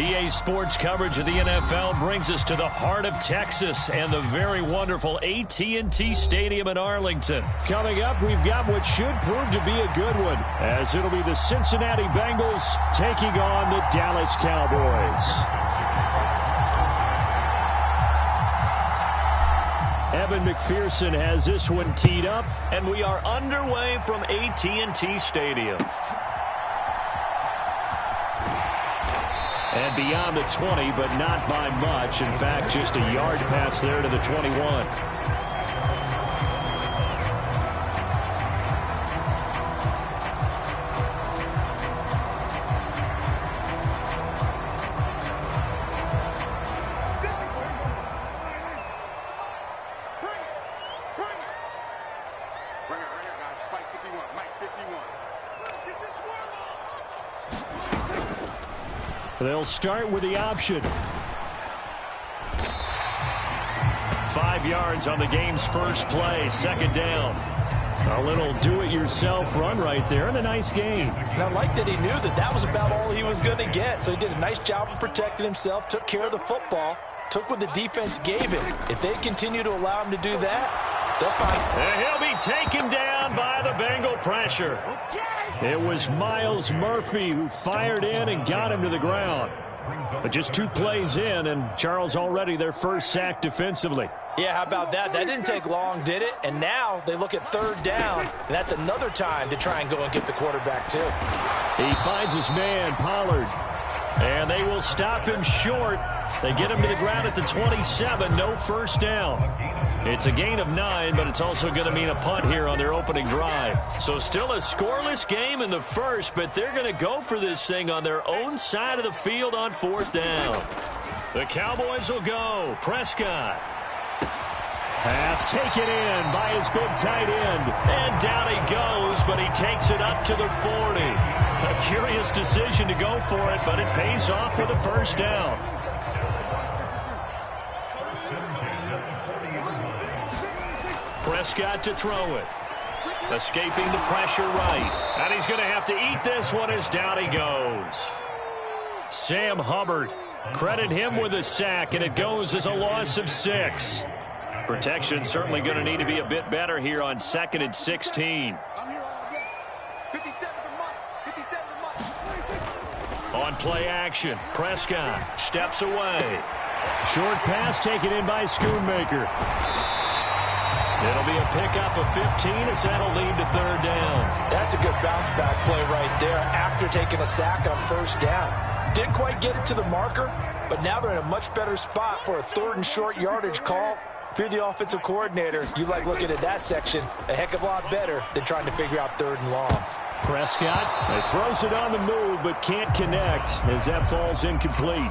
EA Sports coverage of the NFL brings us to the heart of Texas and the very wonderful AT&T Stadium in Arlington. Coming up, we've got what should prove to be a good one, as it'll be the Cincinnati Bengals taking on the Dallas Cowboys. Evan McPherson has this one teed up, and we are underway from AT&T Stadium. And beyond the 20, but not by much. In fact, just a yard pass there to the 21. They'll start with the option. 5 yards on the game's first play, second down. A little do-it-yourself run right there, and a nice gain. And I like that he knew that that was about all he was going to get. So he did a nice job of protecting himself, took care of the football, took what the defense gave him. If they continue to allow him to do that, they'll find. And he'll be taken down by the Bengal pressure. It was Myles Murphy who fired in and got him to the ground. But just 2 plays in, and Charles already their first sack defensively. Yeah, how about that? That didn't take long, did it? And now they look at third down, and that's another time to try and go and get the quarterback too. He finds his man, Pollard. And they will stop him short. They get him to the ground at the 27, no first down. It's a gain of 9, but it's also going to mean a punt here on their opening drive. So still a scoreless game in the first, but they're going to go for this thing on their own side of the field on fourth down. The Cowboys will go. Prescott. Pass taken in by his big tight end. And down he goes, but he takes it up to the 40. A curious decision to go for it, but it pays off for the first down. Prescott to throw it. Escaping the pressure right. And he's going to have to eat this one as down he goes. Sam Hubbard. Credit him with a sack, and it goes as a loss of 6. Protection certainly going to need to be a bit better here on 2nd and 16. On play action, Prescott steps away. Short pass taken in by Schoonmaker. It'll be a pickup of 15 as that'll lead to third down. That's a good bounce back play right there after taking a sack on first down. Didn't quite get it to the marker, but now they're in a much better spot for a third and short yardage call. If you're the offensive coordinator, you like looking at that section a heck of a lot better than trying to figure out third and long. Prescott throws it on the move but can't connect as that falls incomplete.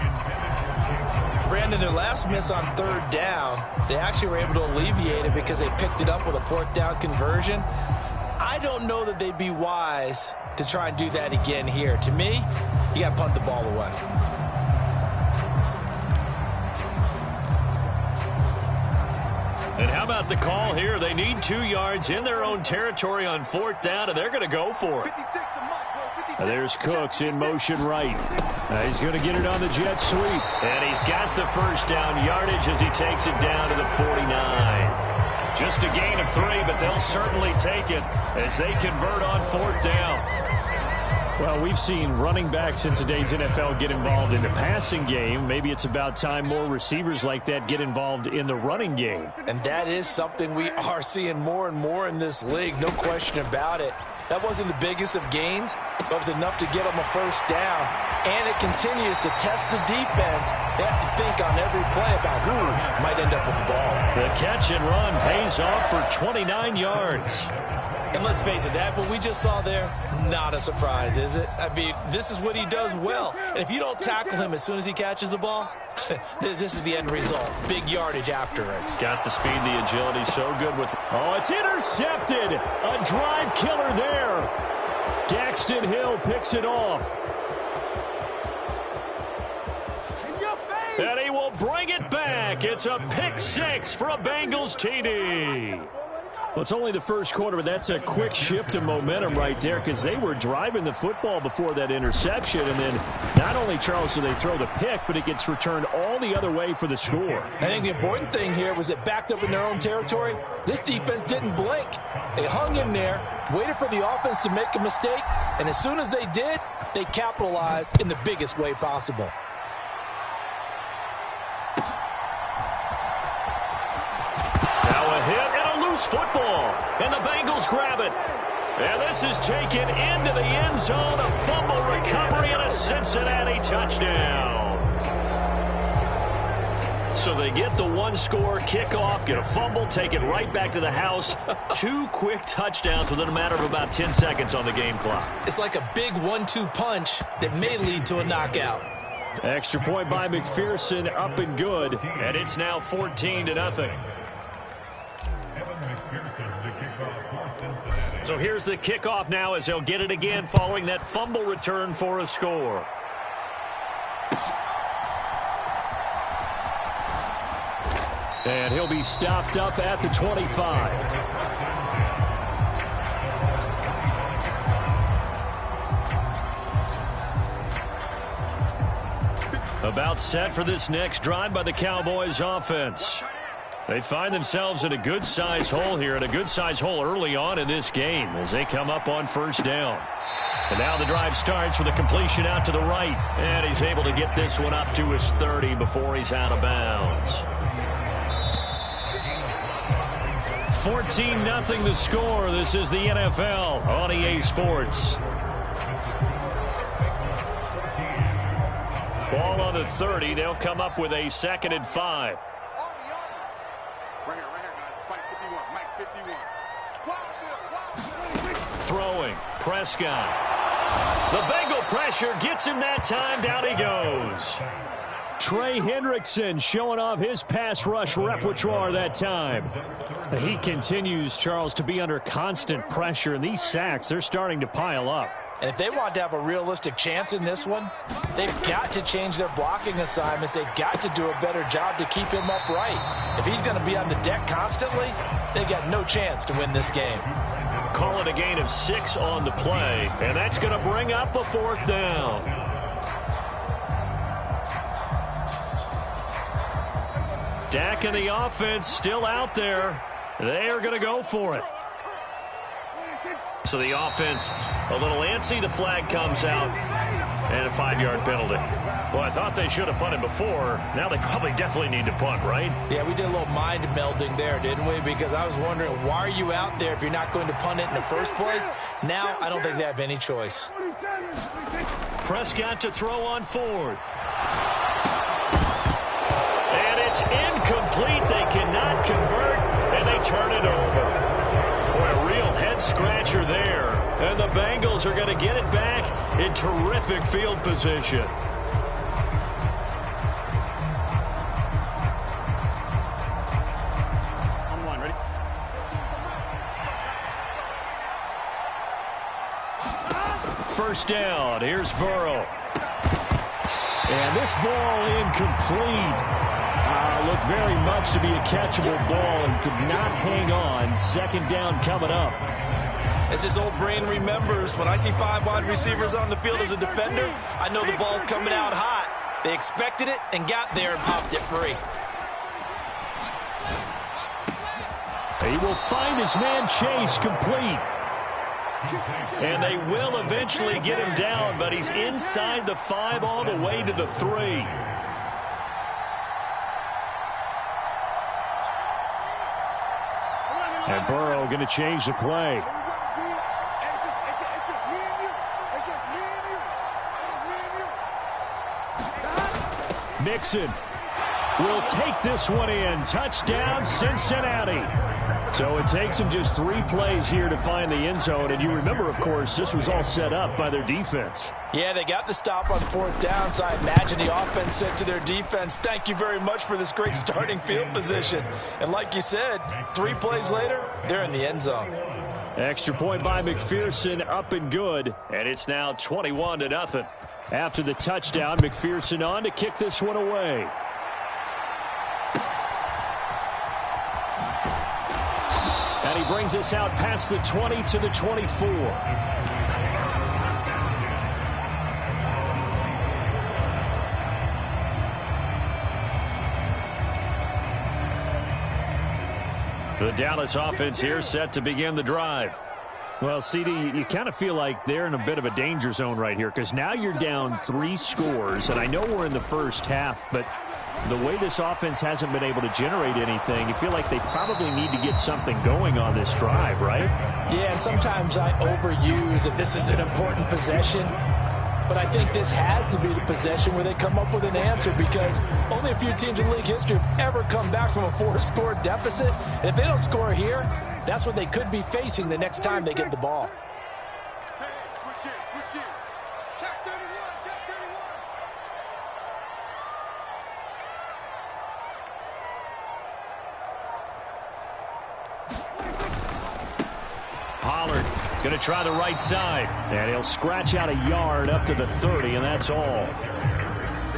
Brandon, their last miss on third down, they actually were able to alleviate it because they picked it up with a fourth down conversion. I don't know that they'd be wise to try and do that again here. To me, you got to punt the ball away. And how about the call here? They need 2 yards in their own territory on fourth down, and they're going to go for it. There's Cooks in motion right. He's going to get it on the jet sweep. And he's got the first down yardage as he takes it down to the 49. Just a gain of 3, but they'll certainly take it as they convert on fourth down. Well, we've seen running backs in today's NFL get involved in the passing game. Maybe it's about time more receivers like that get involved in the running game. And that is something we are seeing more and more in this league, no question about it. That wasn't the biggest of gains, but it was enough to get them a first down. And it continues to test the defense. They have to think on every play about who might end up with the ball. The catch and run pays off for 29 yards. And let's face it, that what we just saw there, not a surprise, is it? I mean, this is what he does well. And if you don't tackle him as soon as he catches the ball, this is the end result. Big yardage after it. Got the speed, the agility, so good with... Oh, it's intercepted. A drive killer there. Daxton Hill picks it off. And he will bring it back. It's a pick 6 for a Bengals TD. Well, it's only the first quarter, but that's a quick shift of momentum right there because they were driving the football before that interception. And then not only, Charles, do they throw the pick, but it gets returned all the other way for the score. I think the important thing here was it backed up in their own territory. This defense didn't blink. They hung in there, waited for the offense to make a mistake, and as soon as they did, they capitalized in the biggest way possible. Football, and the Bengals grab it. And this is taken into the end zone. A fumble recovery and a Cincinnati touchdown. So they get the one-score kickoff, get a fumble, take it right back to the house. 2 quick touchdowns within a matter of about 10 seconds on the game clock. It's like a big 1-2 punch that may lead to a knockout. Extra point by McPherson, up and good. And it's now 14-0. So here's the kickoff now as they'll get it again following that fumble return for a score. And he'll be stopped up at the 25. About set for this next drive by the Cowboys offense. They find themselves in a good-sized hole here, and a good-sized hole early on in this game as they come up on first down. And now the drive starts with a completion out to the right. And he's able to get this one up to his 30 before he's out of bounds. 14-0 the score. This is the NFL on EA Sports. Ball on the 30. They'll come up with a 2nd and 5. Throwing, Prescott. The Bengal pressure gets him that time. Down he goes. Trey Hendrickson showing off his pass rush repertoire that time. He continues, Charles, to be under constant pressure, and these sacks, they're starting to pile up. And if they want to have a realistic chance in this one, they've got to change their blocking assignments. They've got to do a better job to keep him upright. If he's going to be on the deck constantly, they've got no chance to win this game. Call it a gain of 6 on the play, and that's going to bring up a 4th down. Dak and the offense still out there. They are going to go for it. So the offense a little antsy. The flag comes out, and a 5-yard penalty. Well, I thought they should have punted before. Now they probably definitely need to punt, right? Yeah, we did a little mind melding there, didn't we? Because I was wondering, why are you out there if you're not going to punt it in the first place? Now I don't think they have any choice. Prescott to throw on 4th. And it's incomplete. They cannot convert, and they turn it over. Boy, a real head-scratcher there. And the Bengals are going to get it back in terrific field position. First down. Here's Burrow. And this ball incomplete. Looked very much to be a catchable ball and could not hang on. 2nd down coming up. As his old brain remembers, when I see 5 wide receivers on the field as a defender, I know the ball's coming out hot. They expected it and got there and popped it free. He will find his man Chase complete. And they will eventually get him down, but he's inside the 5 all the way to the 3. And Burrow going to change the play. Mixon will take this one in. Touchdown, Cincinnati. So it takes them just 3 plays here to find the end zone. And you remember, of course, this was all set up by their defense. Yeah, they got the stop on 4th down, so I imagine the offense said to their defense, thank you very much for this great starting field position. And like you said, 3 plays later, they're in the end zone. Extra point by McPherson, up and good. And it's now 21-0. After the touchdown, McPherson on to kick this one away. And he brings us out past the 20 to the 24. The Dallas offense here set to begin the drive. Well, CD, you kind of feel like they're in a bit of a danger zone right here because now you're down 3 scores, and I know we're in the first half, but the way this offense hasn't been able to generate anything, you feel like they probably need to get something going on this drive, right? Yeah, and sometimes I overuse that this is an important possession, but I think this has to be the possession where they come up with an answer because only a few teams in league history have ever come back from a 4-score deficit, and if they don't score here, that's what they could be facing the next time they get the ball. Switch gears. Check 31. Pollard going to try the right side, and he'll scratch out a yard up to the 30, and that's all.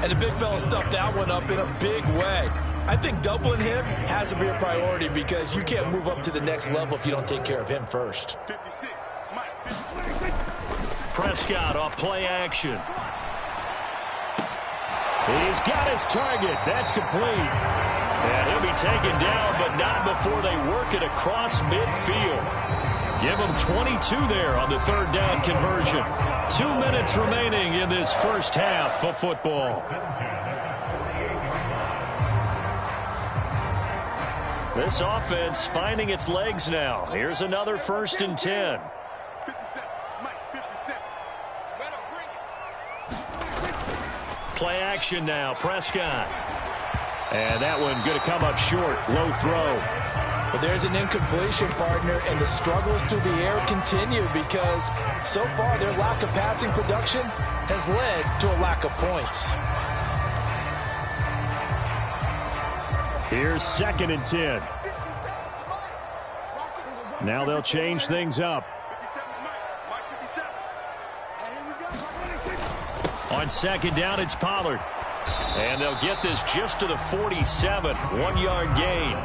And the big fella stuffed that one up in a big way. I think doubling him has to be a priority because you can't move up to the next level if you don't take care of him first. 56. Mike, 56. Prescott off play action. He's got his target. That's complete. And he'll be taken down, but not before they work it across midfield. Give him 22 there on the third down conversion. 2 minutes remaining in this first half of football. This offense finding its legs now. Here's another 1st and 10. 57. Mike, 57. Play action now. Prescott. And that one going to come up short. Low throw. But there's an incompletion, partner, and the struggles through the air continue because so far their lack of passing production has led to a lack of points. Here's 2nd and 10. Now they'll change things up. 57. Mike, 57. And here we go. On 2nd down, it's Pollard. And they'll get this just to the 47. 1-yard gain.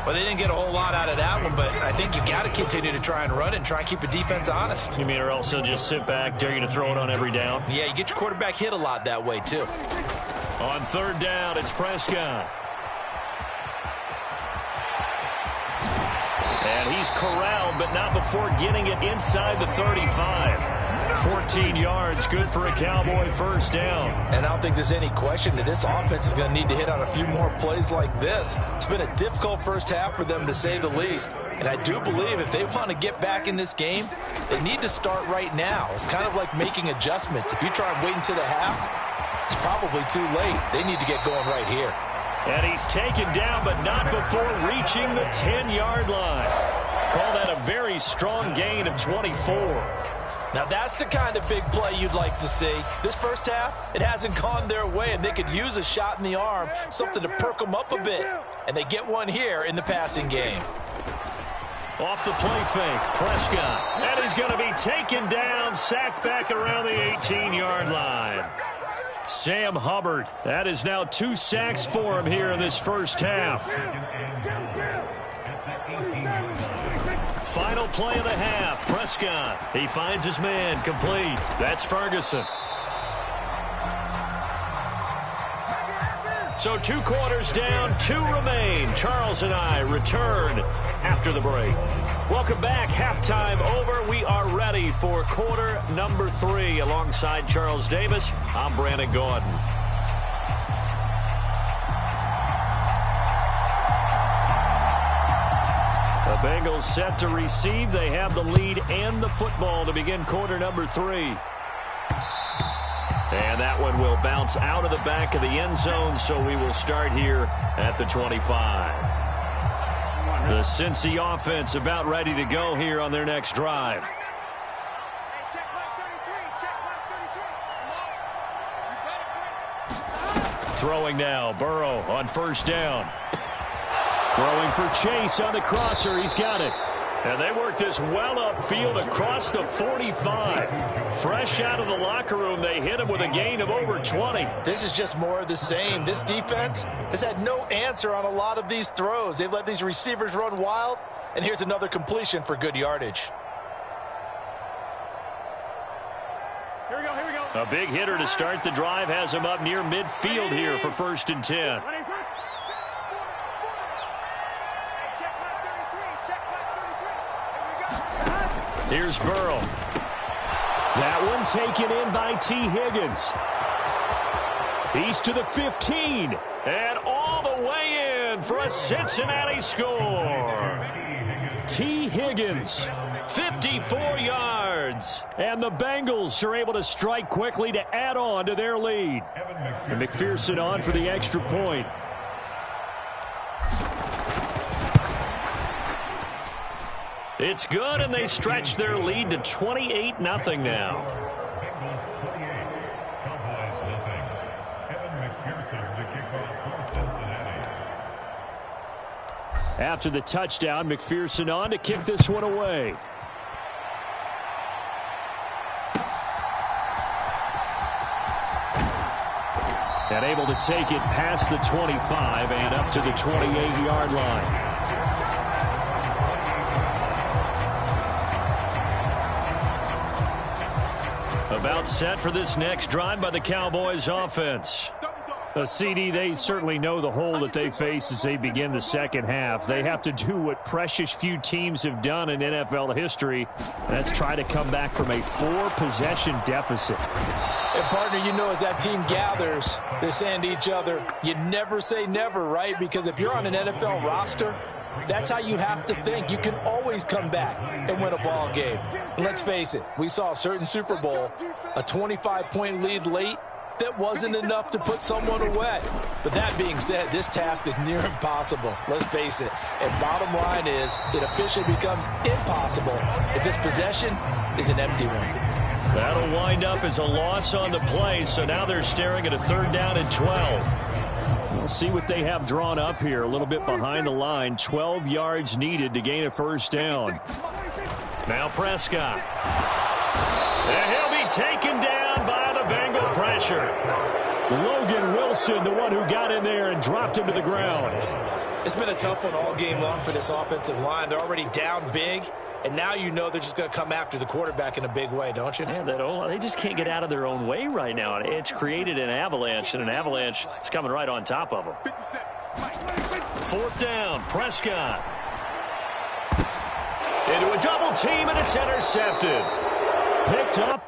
Well, they didn't get a whole lot out of that one, but I think you've got to continue to try and run and try and keep the defense honest. You mean or else they'll just sit back, dare you to throw it on every down? Yeah, you get your quarterback hit a lot that way, too. On 3rd down, it's Prescott. And he's corralled, but not before getting it inside the 35. 14 yards, good for a Cowboy 1st down. And I don't think there's any question that this offense is going to need to hit on a few more plays like this. It's been a difficult first half for them, to say the least. And I do believe if they want to get back in this game, they need to start right now. It's kind of like making adjustments. If you try and wait until the half, it's probably too late. They need to get going right here. And he's taken down, but not before reaching the 10-yard line. Call that a very strong gain of 24. Now, that's the kind of big play you'd like to see. This first half, it hasn't gone their way, and they could use a shot in the arm, something to perk them up a bit. And they get one here in the passing game. Off the play fake, Prescott. And he's going to be taken down, sacked back around the 18-yard line. Sam Hubbard, that is now 2 sacks for him here in this first half. Final play of the half, Prescott. He finds his man, complete. That's Ferguson. So 2 quarters down, 2 remain. Charles and I return after the break. Welcome back. Halftime over. We are ready for quarter number 3. Alongside Charles Davis, I'm Brandon Gordon. The Bengals set to receive. They have the lead and the football to begin quarter number 3. And that one will bounce out of the back of the end zone, so we will start here at the 25. The Cincy offense about ready to go here on their next drive. Throwing now, Burrow on 1st down. Throwing for Chase on the crosser. He's got it. And they work this well upfield across the 45. Fresh out of the locker room, they hit him with a gain of over 20. This is just more of the same. This defense has had no answer on a lot of these throws. They've let these receivers run wild, And here's another completion for good yardage. Here we go, here we go. A big hitter to start the drive has him up near midfield here for 1st and 10. Here's Burrow. That one taken in by T. Higgins. He's to the 15. And all the way in for a Cincinnati score. T. Higgins. 54 yards. And the Bengals are able to strike quickly to add on to their lead. And McPherson on for the extra point. It's good, and they stretch their lead to 28-0 now. After the touchdown, McPherson on to kick this one away. And able to take it past the 25 and up to the 28-yard line. About set for this next drive by the Cowboys offense. CD, they certainly know the hole that they face as they begin the second half. They have to do what precious few teams have done in NFL history. That's try to come back from a 4-possession deficit. And, partner, you know, as that team gathers, they're saying to each other, you never say never, right? Because if you're on an NFL roster, that's how you have to think. You can always come back and win a ball game. And let's face it, we saw a certain Super Bowl, a 25-point lead late, that wasn't enough to put someone away. But that being said, this task is near impossible. Let's face it. And bottom line is, it officially becomes impossible if this possession is an empty one. That'll wind up as a loss on the play, so now they're staring at a 3rd down and 12. We'll see what they have drawn up here. A little bit behind the line. 12 yards needed to gain a 1st down. Now Prescott. And he'll be taken down by the Bengal pressure. Logan Wilson, the one who got in there and dropped him to the ground. It's been a tough one all game long for this offensive line. They're already down big, and now you know they're just going to come after the quarterback in a big way, don't you? Yeah, they just can't get out of their own way right now. It's created an avalanche, and an avalanche is coming right on top of them. 4th down, Prescott. Into a double team, and it's intercepted. Picked up